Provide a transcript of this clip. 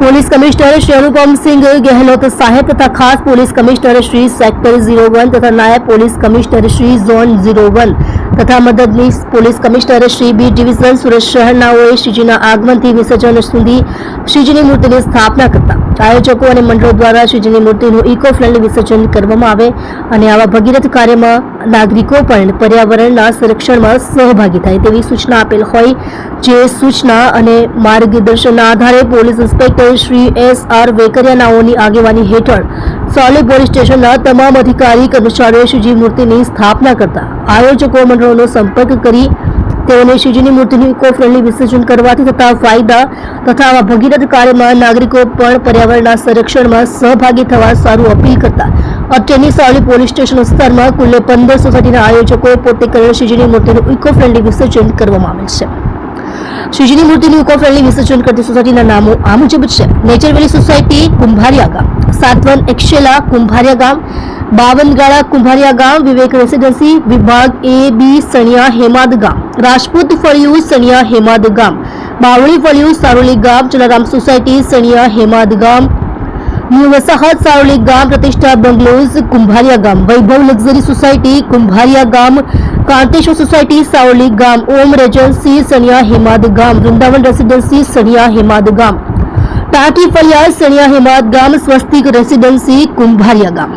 Police commissioner Shri Anupamsinh Gehlot સાહેબ તથા ખાસ પોલીસ કમિશનર શ્રી સેક્ટર 01 તથા નાયબ પોલીસ કમિશનર શ્રી ઝોન 01 તથા મદદનીશ police commissioner Shri B division Surat શહેરનાઓએ શ્રીજીના આગમનથી વિસર્જન સુધી શ્રીજીની મૂર્તિની સ્થાપના કરતા આયોજકો અને મંડળો દ્વારા શ્રીજીની મૂર્તિનું ઇકો ફ્રેન્ડલી વિસર્જન કરવામાં આવે અને આવા ભગીરથ કાર્યમાં નાગરિકો પણ પર્યાવરણના સંરક્ષણમાં સહભાગી થાય તેવી સૂચના આપેલ હોય જે સૂચના અને માર્ગદર્શનના આધારે પોલીસ ઇન્સ્પેક્ટર શ્રી S.R. વેકરિયાનાઓની આગેવાની હેઠળ સાવલી પોલીસ સ્ટેશનના તમામ અધિકારી કર્મચારીઓએ શ્રીજી મૂર્તિની સ્થાપના કરતા આયોજકો મંડળોનો સંપર્ક કરી તેઓને શ્રીજીની મૂર્તિનું ઇકો ફ્રેન્ડલી વિસર્જન કરવાથી થતા ફાયદા તથા આવા ભગીરથ કાર્યમાં નાગરિકો પણ પર્યાવરણના સંરક્ષણમાં સહભાગી થવા સારું અપીલ કરતા અત્યારની સાવલી પોલીસ સ્ટેશન વિસ્તારમાં કુલ્લે 15 સોસાયટીના આયોજકોએ પોતે કરેલ શ્રીજીની મૂર્તિનું ઇકો ફ્રેન્ડલી વિસર્જન કરવામાં આવેલ છે। શ્રીજીની મૂર્તિનું ઇકો ફ્રેન્ડલી વિસર્જન કરતી સોસાયટીના નામો આ મુજબ છે: નેચરવેલી સોસાયટી કુંભારિયા ગામ, સાતવન એક્સેલા કુંભારિયા ગામ, બાવનગાળા કુંભારિયા ગામ, વિવેક રેસિડેન્સી વિભાગ A-B સણિયા હેમાદ ગામ, રાજપૂત ફળિયું સણિયા હેમાદ ગામ, બાવળી ફળિયું સારોલી ગામ, જલારામ સોસાયટી સણિયા હેમાદ ગામ, ન્યૂ વસાહત સારોલી ગામ, પ્રતિષ્ઠા બંગલોઝ કુંભારિયા ગામ, વૈભવ લક્ઝરી સોસાયટી કુંભારિયા ગામ, કાંતેશ્વર સોસાયટી સારોલી ગામ, ઓમ રેજન્સી સણિયા હેમાદ ગામ, વૃંદાવન રેસિડેન્સી સણિયા હેમાદ ગામ, ટાંકી ફળિયા સણિયા હેમાદ ગામ, સ્વસ્તિક રેસિડેન્સી કુંભારિયા ગામ।